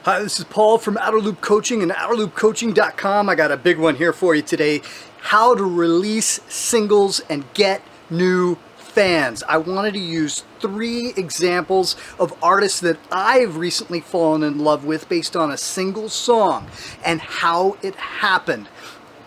Hi, this is Paul from Outerloop Coaching and outerloopcoaching.com. I got a big one here for you today. How to release singles and get new fans. I wanted to use 3 examples of artists that I've recently fallen in love with based on a single song and how it happened.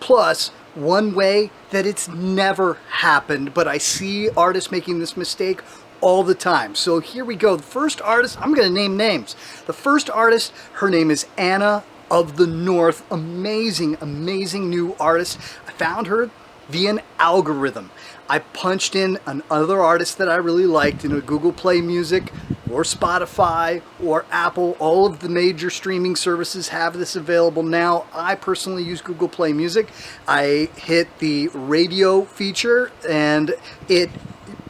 Plus, one way that it's never happened, but I see artists making this mistake all the time. So here we go. The first artist, I'm going to name names. The first artist, her name is Anna of the North. Amazing, amazing new artist. I found her via an algorithm. I punched in another artist that I really liked in a Google Play Music or Spotify or Apple. All of the major streaming services have this available now. I personally use Google Play Music. I hit the radio feature and it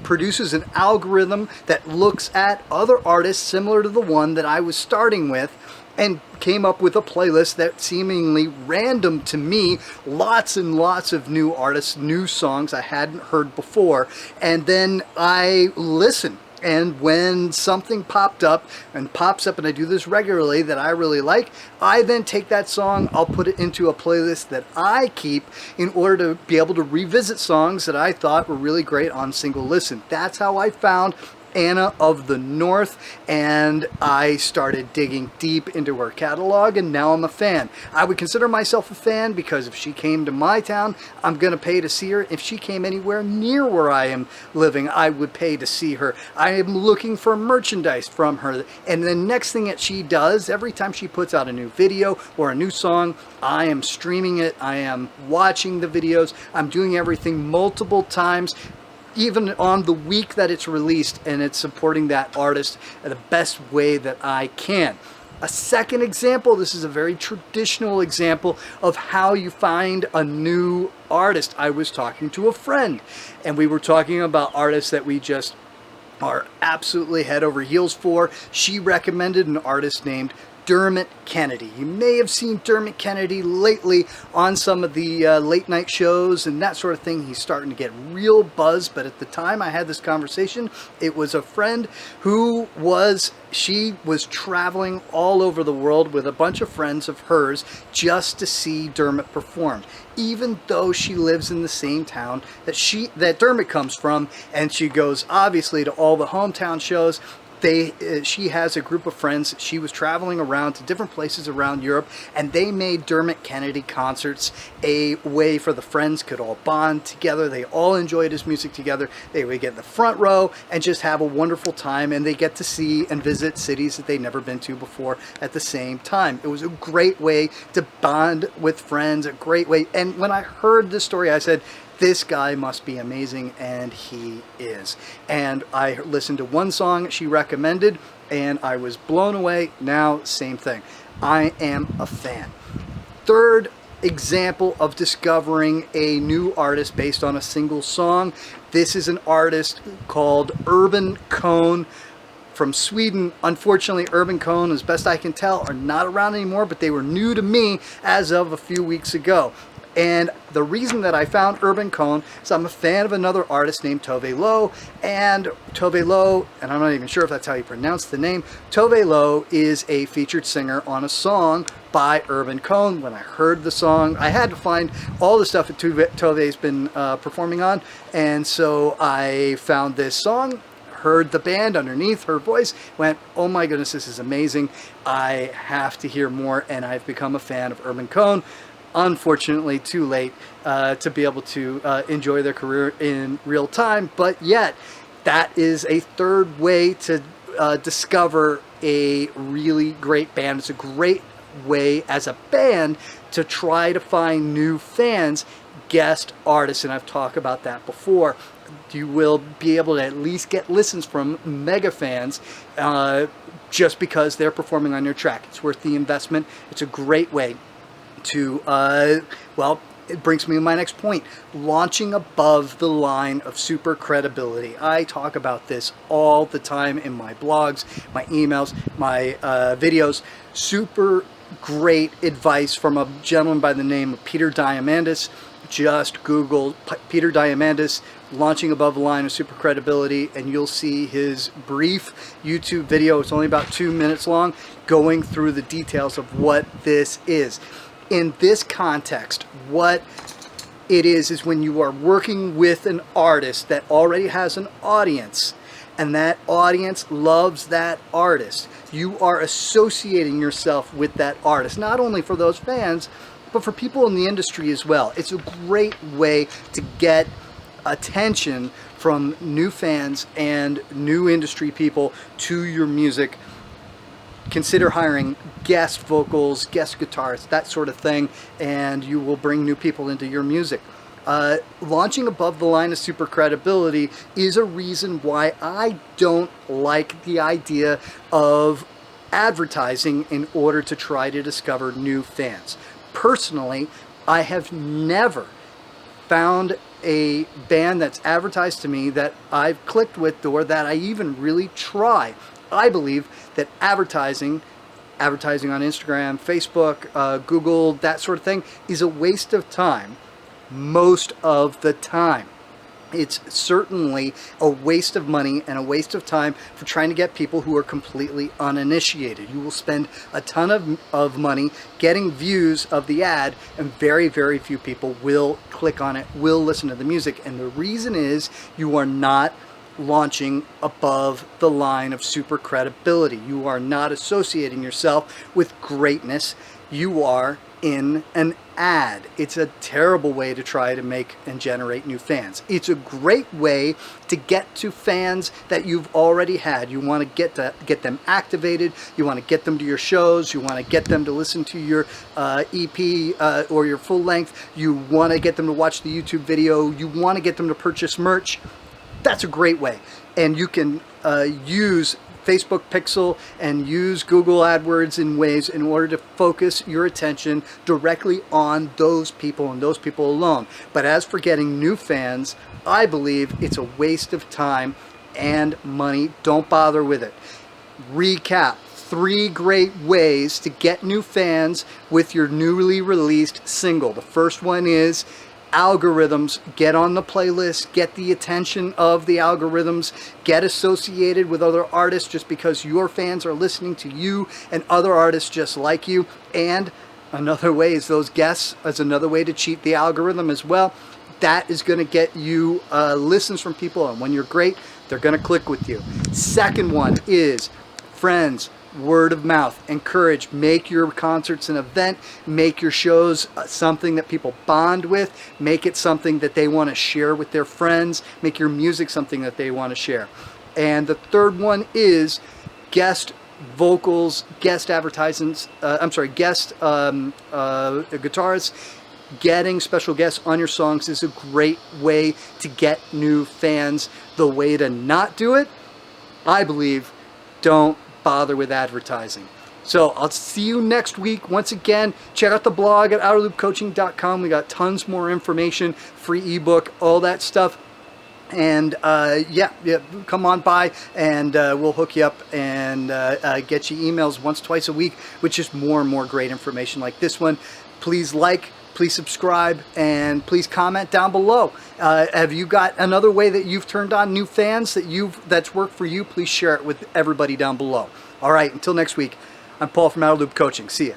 produces an algorithm that looks at other artists similar to the one that I was starting with and came up with a playlist that seemingly random to me, lots and lots of new artists, new songs I hadn't heard before, and then I listened. And when something pops up, and I do this regularly, that I really like, I then take that song, I'll put it into a playlist that I keep in order to be able to revisit songs that I thought were really great on single listen. That's how I found Anna of the North, and I started digging deep into her catalog, and now I'm a fan. I would consider myself a fan because if she came to my town, I'm going to pay to see her. If she came anywhere near where I am living, I would pay to see her. I am looking for merchandise from her, and the next thing that she does, every time she puts out a new video or a new song, I am streaming it, I am watching the videos, I'm doing everything multiple times, even on the week that it's released, and it's supporting that artist in the best way that I can. A second example, this is a very traditional example of how you find a new artist. I was talking to a friend, and we were talking about artists that we just are absolutely head over heels for. She recommended an artist named Dermot Kennedy. You may have seen Dermot Kennedy lately on some of the late night shows and that sort of thing. He's starting to get real buzz, but at the time I had this conversation, it was a friend who she was traveling all over the world with a bunch of friends of hers just to see Dermot perform, even though she lives in the same town that Dermot comes from, and she goes obviously to all the hometown shows. She has a group of friends. She was traveling around to different places around Europe, and they made Dermot Kennedy concerts a way for the friends could all bond together. They all enjoyed his music together. They would get in the front row and just have a wonderful time, and they get to see and visit cities that they'd never been to before at the same time. It was a great way to bond with friends, a great way. And when I heard this story, I said, this guy must be amazing, and he is. And I listened to one song she recommended, and I was blown away. Now, same thing. I am a fan. Third example of discovering a new artist based on a single song. This is an artist called Urban Cone from Sweden. Unfortunately, Urban Cone, as best I can tell, are not around anymore, but they were new to me as of a few weeks ago. And the reason that I found Urban Cone is I'm a fan of another artist named Toby Lowe. And Toby Lowe, and I'm not even sure if that's how you pronounce the name, Toby Lowe is a featured singer on a song by Urban Cone. When I heard the song, I had to find all the stuff that Toby's been performing on. And so I found this song, heard the band underneath her voice, went, oh my goodness, this is amazing. I have to hear more, and I've become a fan of Urban Cone. Unfortunately, too late to be able to enjoy their career in real time, but yet that is a third way to discover a really great band. It's a great way as a band to try to find new fans, guest artists, and I've talked about that before. You will be able to at least get listens from mega fans just because they're performing on your track. It's worth the investment. It's a great way to, well, it brings me to my next point, launching above the line of super credibility. I talk about this all the time in my blogs, my emails, my videos. Super great advice from a gentleman by the name of Peter Diamandis. Just Google Peter Diamandis, Launching Above the Line of Super Credibility, and you'll see his brief YouTube video. It's only about 2 minutes long, going through the details of what this is. In this context, what it is when you are working with an artist that already has an audience, and that audience loves that artist. You are associating yourself with that artist, not only for those fans, but for people in the industry as well. It's a great way to get attention from new fans and new industry people to your music. Consider hiring guest vocals, guest guitarists, that sort of thing, and you will bring new people into your music. Launching Above the Line of Super Credibility is a reason why I don't like the idea of advertising in order to try to discover new fans. Personally, I have never found a band that's advertised to me that I've clicked with or that I even really try. I believe that advertising on Instagram, Facebook, Google, that sort of thing, is a waste of time most of the time. It's certainly a waste of money and a waste of time for trying to get people who are completely uninitiated. You will spend a ton of money getting views of the ad, and very, very few people will click on it, will listen to the music. And the reason is you are not launching above the line of super credibility. You are not associating yourself with greatness. You are in an ad. It's a terrible way to try to make and generate new fans. It's a great way to get to fans that you've already had. You want to get them activated. You want to get them to your shows. You want to get them to listen to your EP or your full length. You want to get them to watch the YouTube video. You want to get them to purchase merch. That's a great way. And you can use Facebook Pixel and use Google AdWords in ways in order to focus your attention directly on those people and those people alone. But as for getting new fans, I believe it's a waste of time and money. Don't bother with it. Recap: 3 great ways to get new fans with your newly released single. The first one is algorithms. Get on the playlist, get the attention of the algorithms, get associated with other artists just because your fans are listening to you and other artists just like you. And another way is those guests as another way to cheat the algorithm as well. That is going to get you listens from people, and when you're great, they're going to click with you. Second one is friends. Word of mouth. Encourage. Make your concerts an event. Make your shows something that people bond with. Make it something that they want to share with their friends. Make your music something that they want to share. And the third one is guest vocals, guest advertisements, guest guitarists. Getting special guests on your songs is a great way to get new fans. The way to not do it, I believe, don't bother with advertising. So I'll see you next week. Once again, check out the blog at outerloopcoaching.com. We got tons more information, free ebook, all that stuff. And yeah, come on by and we'll hook you up and get you emails once, twice a week, which is more and more great information like this one. Please like, please subscribe, and please comment down below. Have you got another way that you've turned on new fans that's worked for you? Please share it with everybody down below. All right, until next week, I'm Paul from Outerloop Coaching. See ya.